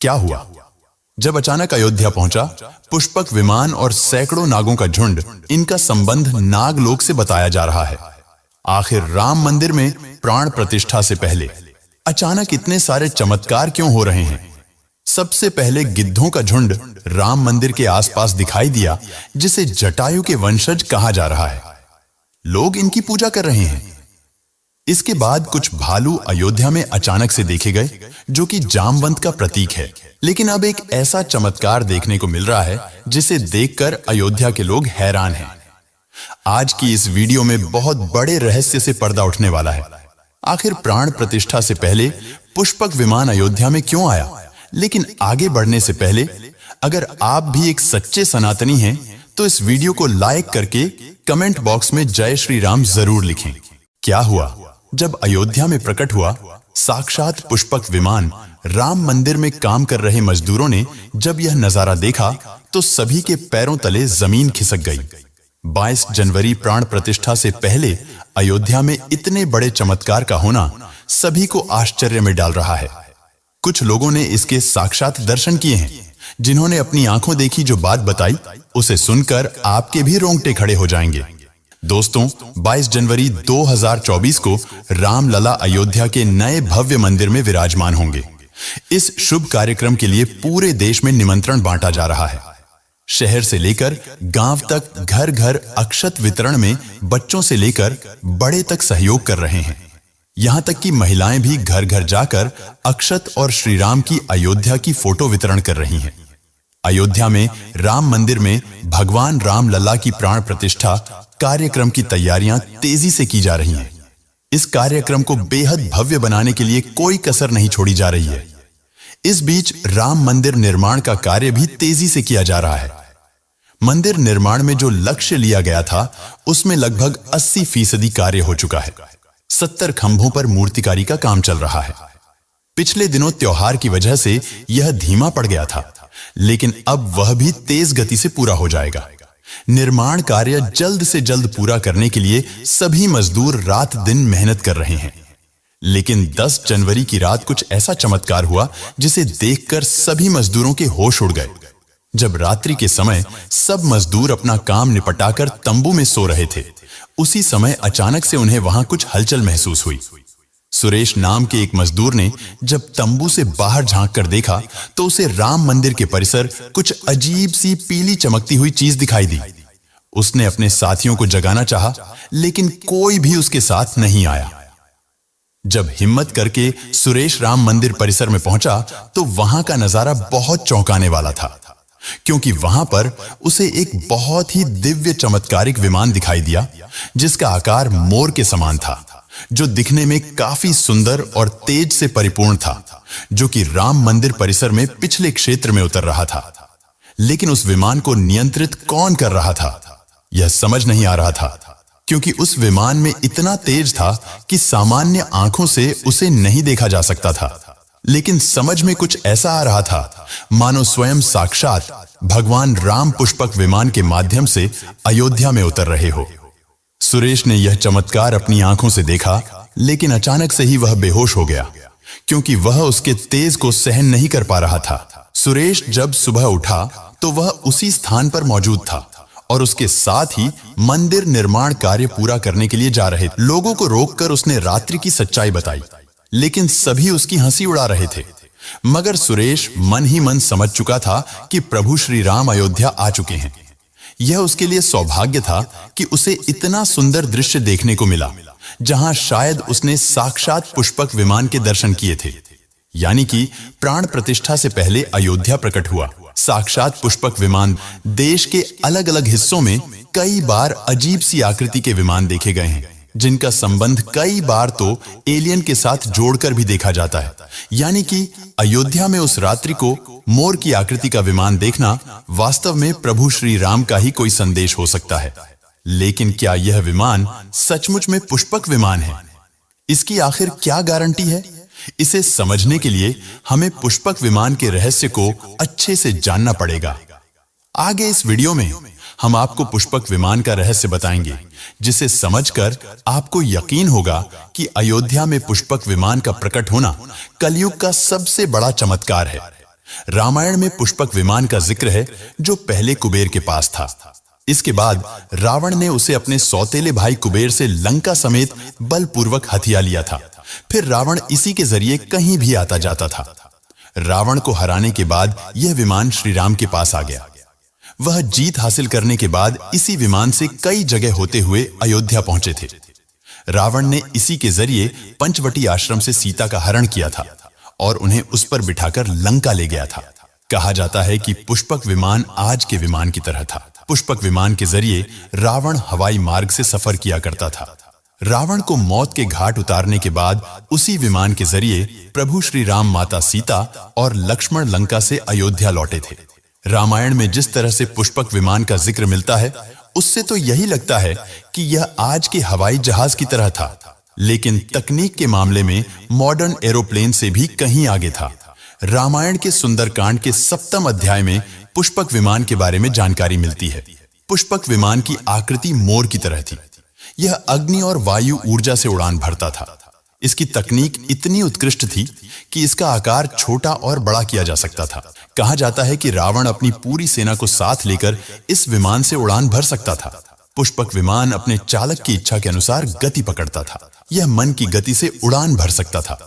क्या हुआ? जब अचानक अयोध्या पहुंचा, पुष्पक विमान और सैकड़ों नागों का झुंड, इनका संबंध नागलोक से बताया जा रहा है। आखिर राम मंदिर में प्राण प्रतिष्ठा से पहले अचानक इतने सारे चमत्कार क्यों हो रहे हैं? सबसे पहले गिद्धों का झुंड राम मंदिर के आसपास दिखाई दिया, जिसे जटायु के वंशज कहा जा रहा है। लोग इनकी पूजा कर रहे हैं। इसके बाद कुछ भालू अयोध्या में अचानक से देखे गए, जो कि जामवंत का प्रतीक है। लेकिन अब एक ऐसा चमत्कार देखने को मिल रहा है जिसे देखकर अयोध्या के लोग हैरान हैं। आज की इस वीडियो में बहुत बड़े रहस्य से पर्दा उठने वाला है। आखिर प्राण प्रतिष्ठा से पहले पुष्पक विमान अयोध्या में क्यों आया? लेकिन आगे बढ़ने से पहले, अगर आप भी एक सच्चे सनातनी हैं, तो इस वीडियो को लाइक करके कमेंट बॉक्स में जय श्री राम जरूर लिखें। क्या हुआ? जब अयोध्या में प्रकट हुआ साक्षात पुष्पक विमान, राम मंदिर में काम कर रहे मजदूरों ने जब यह नजारा देखा तो सभी के पैरों तले जमीन खिसक गई। 22 जनवरी प्राण प्रतिष्ठा से पहले अयोध्या में इतने बड़े चमत्कार का होना सभी को आश्चर्य में डाल रहा है। कुछ लोगों ने इसके साक्षात दर्शन किए हैं। जिन्होंने अपनी आंखों देखी जो बात बताई, उसे सुनकर आपके भी रोंगटे खड़े हो जाएंगे। दोस्तों, 22 जनवरी 2024 को रामलला अयोध्या के नए भव्य मंदिर में विराजमान होंगे। इस शुभ कार्यक्रम के लिए पूरे देश में निमंत्रण बांटा जा रहा है। शहर से लेकर गांव तक घर घर अक्षत वितरण में बच्चों से लेकर बड़े तक सहयोग कर रहे हैं। यहां तक कि महिलाएं भी घर घर जाकर अक्षत और श्री राम की अयोध्या की फोटो वितरण कर रही हैं। अयोध्या में राम मंदिर में भगवान रामलला की प्राण प्रतिष्ठा कार्यक्रम की तैयारियां तेजी से की जा रही हैं। इस कार्यक्रम को बेहद भव्य बनाने के लिए कोई कसर नहीं छोड़ी जा रही है। इस बीच राम मंदिर निर्माण का कार्य भी तेजी से किया जा रहा है। मंदिर निर्माण में जो लक्ष्य लिया गया था, उसमें लगभग 80% कार्य हो चुका है। 70 खंभों पर मूर्तिकारी का काम चल रहा है। पिछले दिनों त्योहार की वजह से यह धीमा पड़ गया था, लेकिन अब वह भी तेज गति से पूरा हो जाएगा। निर्माण कार्य जल्द से जल्द पूरा करने के लिए सभी मजदूर रात दिन मेहनत कर रहे हैं। लेकिन 10 जनवरी की रात कुछ ऐसा चमत्कार हुआ जिसे देखकर सभी मजदूरों के होश उड़ गए। जब रात्रि के समय सब मजदूर अपना काम निपटाकर तंबू में सो रहे थे, उसी समय अचानक से उन्हें वहां कुछ हलचल महसूस हुई। सुरेश नाम के एक मजदूर ने जब तंबू से बाहर झांक कर देखा तो उसे राम मंदिर के परिसर कुछ अजीब सी पीली चमकती हुई चीज दिखाई दी। उसने अपने साथियों को जगाना चाहा, लेकिन कोई भी उसके साथ नहीं आया। जब हिम्मत करके सुरेश राम मंदिर परिसर में पहुंचा तो वहां का नजारा बहुत चौंकाने वाला था, क्योंकि वहां पर उसे एक बहुत ही दिव्य चमत्कारिक विमान दिखाई दिया, जिसका आकार मोर के समान था, जो दिखने में काफी सुंदर और तेज से परिपूर्ण था, जो कि राम मंदिर परिसर में पिछले क्षेत्र में उतर रहा था। लेकिन उस विमान को नियंत्रित कौन कर रहा था, यह समझ नहीं आ रहा था, क्योंकि उस विमान में इतना तेज था कि सामान्य आंखों से उसे नहीं देखा जा सकता था। लेकिन समझ में कुछ ऐसा आ रहा था मानो स्वयं साक्षात भगवान राम पुष्पक विमान के माध्यम से अयोध्या में उतर रहे हो। सुरेश ने यह चमत्कार अपनी आंखों से देखा, लेकिन अचानक से ही वह बेहोश हो गया, क्योंकि वह उसके तेज को सहन नहीं कर पा रहा था। सुरेश जब सुबह उठा तो वह उसी स्थान पर मौजूद था और उसके साथ ही मंदिर निर्माण कार्य पूरा करने के लिए जा रहे लोगों को रोककर उसने रात्रि की सच्चाई बताई, लेकिन सभी उसकी हंसी उड़ा रहे थे। मगर सुरेश मन ही मन समझ चुका था कि प्रभु श्री राम अयोध्या आ चुके हैं। यह उसके लिए सौभाग्य था कि उसे इतना सुंदर दृश्य देखने को मिला, जहां शायद उसने साक्षात पुष्पक विमान के दर्शन किए थे। यानी कि प्राण प्रतिष्ठा से पहले अयोध्या प्रकट हुआ साक्षात पुष्पक विमान। देश के अलग अलग हिस्सों में कई बार अजीब सी आकृति के विमान देखे गए हैं, जिनका संबंध कई बार तो एलियन के साथ जोड़कर भी देखा जाता है। यानी कि अयोध्या में उस रात्रि को मोर की आकृति का विमान देखना वास्तव में प्रभु श्री राम का ही कोई संदेश हो सकता है। लेकिन क्या यह विमान सचमुच में पुष्पक विमान है? इसकी आखिर क्या गारंटी है? इसे समझने के लिए हमें पुष्पक विमान के रहस्य को अच्छे से जानना पड़ेगा। आगे इस वीडियो में हम आपको पुष्पक विमान का रहस्य बताएंगे, जिसे समझकर आपको यकीन होगा कि अयोध्या में पुष्पक विमान का प्रकट होना कलयुग का सबसे बड़ा चमत्कार है। रामायण में पुष्पक विमान का जिक्र है जो पहले कुबेर के पास था। इसके बाद रावण ने उसे अपने सौतेले भाई कुबेर से लंका समेत बलपूर्वक हथिया लिया था। फिर रावण इसी के जरिए कहीं भी आता जाता था। रावण को हराने के बाद यह विमान श्री राम के पास आ गया। वह जीत हासिल करने के बाद इसी विमान से कई जगह होते हुए अयोध्या पहुंचे थे। रावण ने इसी के जरिए पंचवटी आश्रम से सीता का हरण किया था और उन्हें उस पर बिठाकर लंका ले गया था। कहा जाता है कि पुष्पक विमान आज के विमान की तरह था। पुष्पक विमान के जरिए रावण हवाई मार्ग से सफर किया करता था। रावण को मौत के घाट उतारने के बाद उसी विमान के जरिए प्रभु श्री राम, माता सीता और लक्ष्मण लंका से अयोध्या लौटे थे। रामायण में जिस तरह से पुष्पक विमान का जिक्र मिलता है, उससे तो यही लगता है कि यह आज के हवाई जहाज की तरह था, लेकिन तकनीक के मामले में मॉडर्न एरोप्लेन से भी कहीं आगे था। रामायण के सुंदरकांड के 7वें अध्याय में पुष्पक विमान के बारे में जानकारी मिलती है। पुष्पक विमान की आकृति मोर की तरह थी। यह अग्नि और वायु ऊर्जा से उड़ान भरता था। इसकी तकनीक इतनी उत्कृष्ट थी कि इसका आकार छोटा और बड़ा किया जा सकता था। कहा जाता है कि रावण अपनी पूरी सेना को साथ लेकर इस विमान से उड़ान भर सकता था। पुष्पक विमान अपने चालक की इच्छा के अनुसार गति पकड़ता था। यह मन की गति से उड़ान भर सकता था।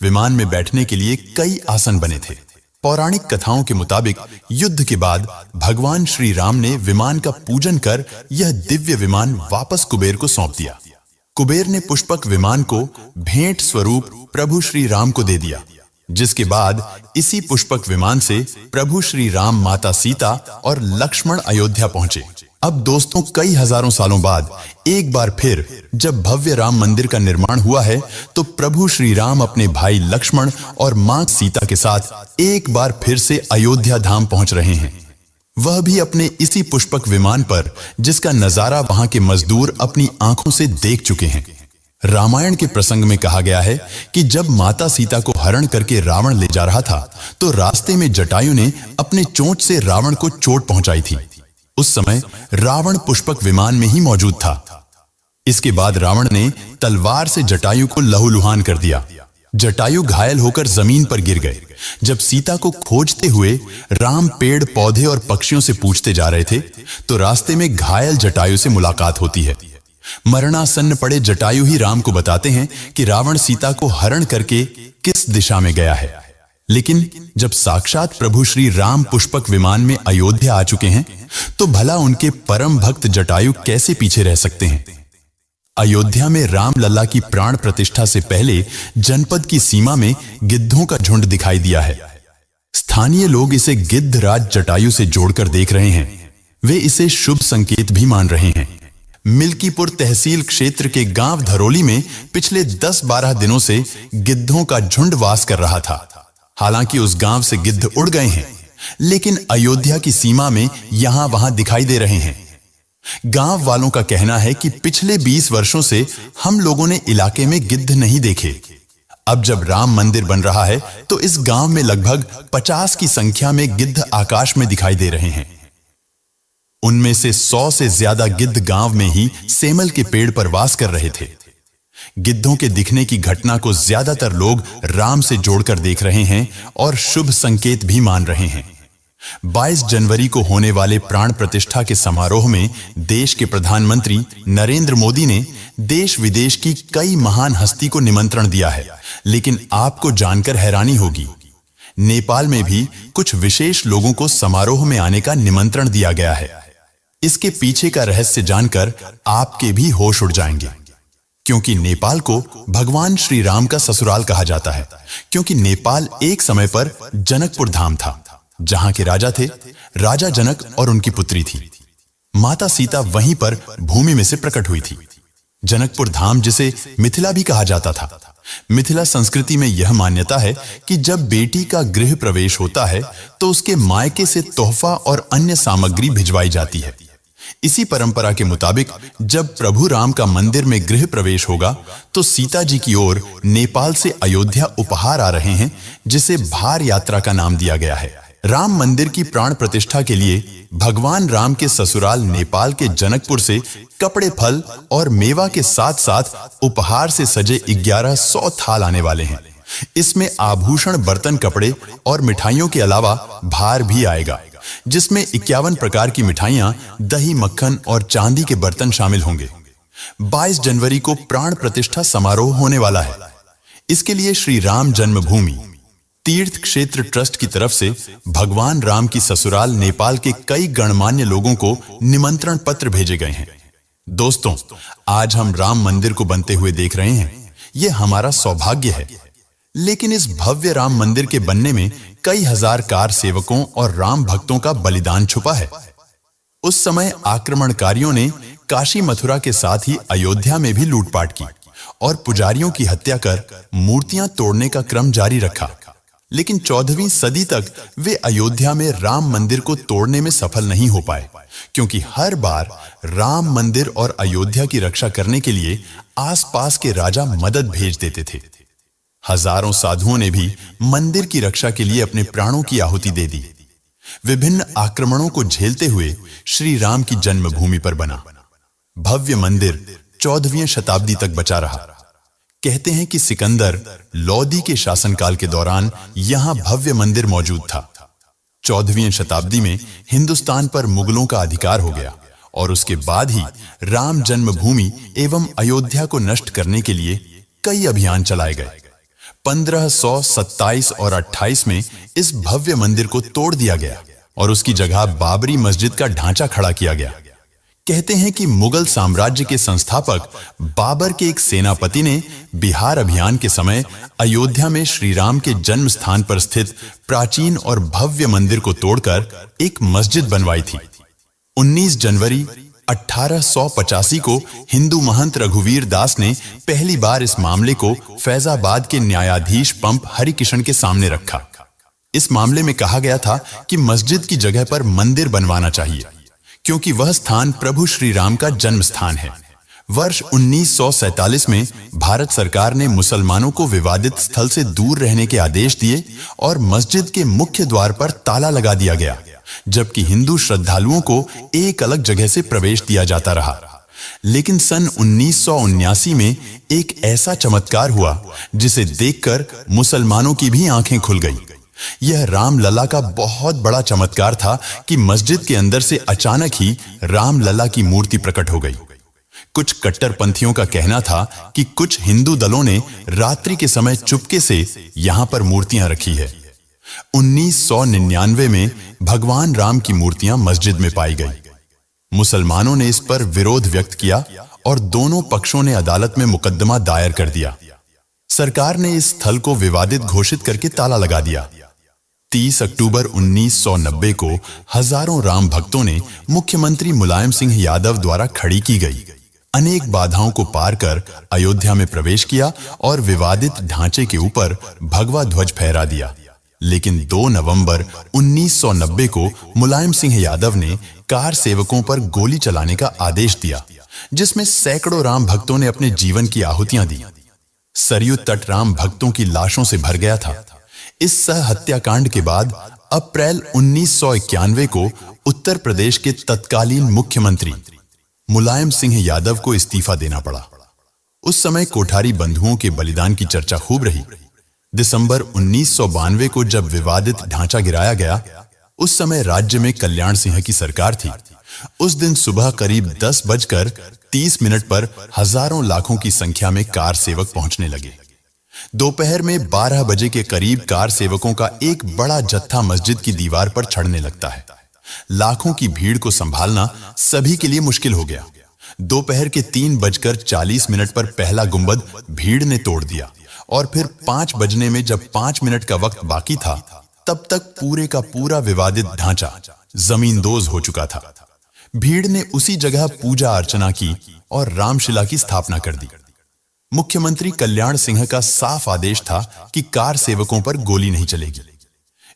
विमान में बैठने के लिए कई आसन बने थे। पौराणिक कथाओं के मुताबिक युद्ध के बाद भगवान श्री राम ने विमान का पूजन कर यह दिव्य विमान वापस कुबेर को सौंप दिया। कुबेर ने पुष्पक विमान को भेंट स्वरूप प्रभु श्री राम को दे दिया, जिसके बाद इसी पुष्पक विमान से प्रभु श्री राम, माता सीता और लक्ष्मण अयोध्या पहुंचे। अब दोस्तों, कई हजारों सालों बाद एक बार फिर जब भव्य राम मंदिर का निर्माण हुआ है, तो प्रभु श्री राम अपने भाई लक्ष्मण और मां सीता के साथ एक बार फिर से अयोध्या धाम पहुंच रहे हैं। वह भी अपने इसी पुष्पक विमान पर, जिसका नजारा वहां के मजदूर अपनी आंखों से देख चुके हैं। रामायण के प्रसंग में कहा गया है कि जब माता सीता को हरण करके रावण ले जा रहा था, तो रास्ते में जटायु ने अपने चोंच से रावण को चोट पहुंचाई थी। उस समय रावण पुष्पक विमान में ही मौजूद था। इसके बाद रावण ने तलवार से जटायु को लहूलुहान कर दिया। जटायु घायल होकर जमीन पर गिर गए। जब सीता को खोजते हुए राम पेड़, पौधे और पक्षियों से पूछते जा रहे थे, तो रास्ते में घायल जटायु से मुलाकात होती है। मरणासन्न पड़े जटायु ही राम को बताते हैं कि रावण सीता को हरण करके किस दिशा में गया है। लेकिन जब साक्षात प्रभु श्री राम पुष्पक विमान में अयोध्या आ चुके हैं, तो भला उनके परम भक्त जटायु कैसे पीछे रह सकते हैं। अयोध्या में राम लल्ला की प्राण प्रतिष्ठा से पहले जनपद की सीमा में गिद्धों का झुंड दिखाई दिया है। स्थानीय लोग इसे गिद्ध राज जटायु से जोड़कर देख रहे हैं। वे इसे शुभ संकेत भी मान रहे हैं। मिल्कीपुर तहसील क्षेत्र के गांव धरोली में पिछले 10-12 दिनों से गिद्धों का झुंड वास कर रहा था। हालांकि उस गांव से गिद्ध उड़ गए हैं, लेकिन अयोध्या की सीमा में यहां वहां दिखाई दे रहे हैं। गांव वालों का कहना है कि पिछले 20 वर्षों से हम लोगों ने इलाके में गिद्ध नहीं देखे। अब जब राम मंदिर बन रहा है, तो इस गांव में लगभग 50 की संख्या में गिद्ध आकाश में दिखाई दे रहे हैं। उनमें से 100 से ज्यादा गिद्ध गांव में ही सेमल के पेड़ पर वास कर रहे थे। गिद्धों के दिखने की घटना को ज्यादातर लोग राम से जोड़कर देख रहे हैं और शुभ संकेत भी मान रहे हैं। 22 जनवरी को होने वाले प्राण प्रतिष्ठा के समारोह में देश के प्रधानमंत्री नरेंद्र मोदी ने देश विदेश की कई महान हस्ती को निमंत्रण दिया है। लेकिन आपको जानकर हैरानी होगी, नेपाल में भी कुछ विशेष लोगों को समारोह में आने का निमंत्रण दिया गया है। इसके पीछे का रहस्य जानकर आपके भी होश उड़ जाएंगे, क्योंकि नेपाल को भगवान श्री राम का ससुराल कहा जाता है। क्योंकि नेपाल एक समय पर जनकपुर धाम था, जहां के राजा थे राजा जनक और उनकी पुत्री थी। माता सीता वहीं पर भूमि में से प्रकट हुई थी। जनकपुर धाम, जिसे मिथिला भी कहा जाता था। मिथिला संस्कृति में यह मान्यता है कि जब बेटी का गृह प्रवेश होता है, तो उसके मायके से तोहफा और अन्य सामग्री भिजवाई जाती है। इसी परंपरा के मुताबिक जब प्रभु राम का मंदिर में गृह प्रवेश होगा, तो सीता जी की ओर नेपाल से अयोध्या उपहार आ रहे हैं, जिसे भार यात्रा का नाम दिया गया है। राम मंदिर की प्राण प्रतिष्ठा के लिए भगवान राम के ससुराल नेपाल के जनकपुर से कपड़े, फल और मेवा के साथ साथ उपहार से सजे 1100 थाल आने वाले हैं। इसमें आभूषण, बर्तन, कपड़े और मिठाइयों के अलावा भार भी आएगा, जिसमें 51 प्रकार की मिठाइयां, दही, मक्खन और चांदी के बर्तन शामिल होंगे। 22 जनवरी को प्राण प्रतिष्ठा समारोह होने वाला है। इसके लिए श्री राम जन्मभूमि तीर्थ क्षेत्र ट्रस्ट की तरफ से भगवान राम की ससुराल नेपाल के कई गणमान्य लोगों को निमंत्रण पत्र भेजे गए हैं। दोस्तों, आज हम राम मंदिर को बनते हुए देख रहे हैं। यह हमारा सौभाग्य है। लेकिन इस भव्य राम मंदिर के बनने में कई हजार कार सेवकों और राम भक्तों का बलिदान छुपा है। उस समय आक्रमणकारियों ने काशी, मथुरा के साथ ही अयोध्या में भी लूटपाट की और पुजारियों की हत्या कर मूर्तियां तोड़ने का क्रम जारी रखा। लेकिन 14वीं सदी तक वे अयोध्या में राम मंदिर को तोड़ने में सफल नहीं हो पाए, क्योंकि हर बार राम मंदिर और अयोध्या की रक्षा करने के लिए आसपास के राजा मदद भेज देते थे। हजारों साधुओं ने भी मंदिर की रक्षा के लिए अपने प्राणों की आहुति दे दी। विभिन्न आक्रमणों को झेलते हुए श्री राम की जन्मभूमि पर बना भव्य मंदिर 14वीं शताब्दी तक बचा रहा। कहते हैं कि सिकंदर लोदी के शासनकाल के दौरान यहां भव्य मंदिर मौजूद था। 14वीं शताब्दी में हिंदुस्तान पर मुगलों का अधिकार हो गया और उसके बाद ही राम जन्मभूमि एवं अयोध्या को नष्ट करने के लिए कई अभियान चलाए गए। 1527 और 28 में इस भव्य मंदिर को तोड़ दिया गया और उसकी जगह बाबरी मस्जिद का ढांचा खड़ा किया गया। कहते हैं कि मुगल साम्राज्य के संस्थापक बाबर के एक सेनापति ने बिहार अभियान के समय अयोध्या में श्री राम के जन्म स्थान पर स्थित प्राचीन और भव्य मंदिर को तोड़कर एक मस्जिद बनवाई थी। 19 जनवरी 1885 को हिंदू महंत रघुवीर दास ने पहली बार इस मामले को फैजाबाद के न्यायाधीश पंप हरिकिशन के सामने रखा। इस मामले में कहा गया था कि मस्जिद की जगह पर मंदिर बनवाना चाहिए, क्योंकि वह स्थान प्रभु श्री राम का जन्म स्थान है। वर्ष 1947 में भारत सरकार ने मुसलमानों को विवादित स्थल से दूर रहने के आदेश दिए और मस्जिद के मुख्य द्वार पर ताला लगा दिया गया, जबकि हिंदू श्रद्धालुओं को एक अलग जगह से प्रवेश दिया जाता रहा। लेकिन सन 1979 में एक ऐसा चमत्कार हुआ जिसे देखकर मुसलमानों की भी आंखें खुल गईं। यह रामलला का बहुत बड़ा चमत्कार था कि मस्जिद के अंदर से अचानक ही रामलला की मूर्ति प्रकट हो गई। कुछ कट्टरपंथियों का कहना था कि कुछ हिंदू दलों ने रात्रि के समय चुपके से यहां पर मूर्तियां रखी है। 1999 में भगवान राम की मूर्तियां मस्जिद में पाई गई। मुसलमानों ने इस पर विरोध व्यक्त किया और दोनों पक्षों ने अदालत में मुकदमा दायर कर दिया। सरकार ने इस स्थल को विवादित घोषित करके ताला लगा दिया। 30 अक्टूबर 1990 को हजारों राम भक्तों ने मुख्यमंत्री मुलायम सिंह यादव द्वारा खड़ी की गई अनेक बाधाओं को पार कर अयोध्या में प्रवेश किया और विवादित ढांचे के ऊपर भगवा ध्वज फहरा दिया। लेकिन 2 नवंबर 1990 को मुलायम सिंह यादव ने कार सेवकों पर गोली चलाने का आदेश दिया, जिसमें सैकड़ों राम भक्तों ने अपने जीवन की आहुतियां दी। सरयू तट राम भक्तों की लाशों से भर गया था। इस सह हत्याकांड के बाद अप्रैल 1991 को उत्तर प्रदेश के तत्कालीन मुख्यमंत्री मुलायम सिंह यादव को इस्तीफा देना पड़ा। उस समय कोठारी बंधुओं के बलिदान की चर्चा खूब रही। दिसंबर 1992 को जब विवादित ढांचा गिराया गया, उस समय राज्य में कल्याण सिंह की सरकार थी। उस दिन सुबह करीब 10:30 पर हजारों लाखों की संख्या में कार सेवक पहुंचने लगे। दोपहर में 12 बजे के करीब कार सेवकों का एक बड़ा जत्था मस्जिद की दीवार पर चढ़ने लगता है। लाखों की भीड़ को संभालना सभी के लिए मुश्किल हो गया। दोपहर के 3:40 पर पहला गुंबद भीड़ ने तोड़ दिया और फिर 5 बजने में जब 5 मिनट का वक्त बाकी था, तब तक पूरे का पूरा विवादित ढांचा जमींदोज हो चुका था। भीड़ ने उसी जगह पूजा अर्चना की और रामशिला की स्थापना कर दी। मुख्यमंत्री कल्याण सिंह का साफ आदेश था कि कार सेवकों पर गोली नहीं चलेगी।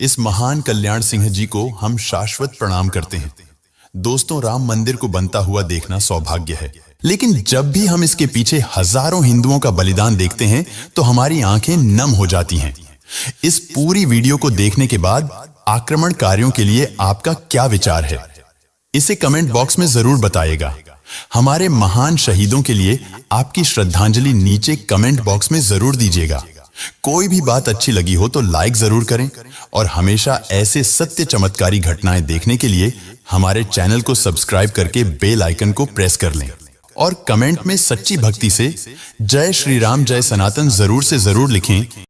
इस महान कल्याण सिंह जी को हम शाश्वत प्रणाम करते हैं। दोस्तों, राम मंदिर को बनता हुआ देखना सौभाग्य है, लेकिन जब भी हम इसके पीछे हजारों हिंदुओं का बलिदान देखते हैं तो हमारी आंखें नम हो जाती हैं। इस पूरी वीडियो को देखने के बाद आक्रमणकारियों के लिए आपका क्या विचार है, इसे कमेंट बॉक्स में जरूर बताइएगा। हमारे महान शहीदों के लिए आपकी श्रद्धांजलि नीचे कमेंट बॉक्स में जरूर दीजिएगा। कोई भी बात अच्छी लगी हो तो लाइक जरूर करें और हमेशा ऐसे सत्य चमत्कारी घटनाएं देखने के लिए हमारे चैनल को सब्सक्राइब करके बेल आइकन को प्रेस कर लें और कमेंट में सच्ची भक्ति से जय श्री राम जय सनातन जरूर से जरूर लिखें।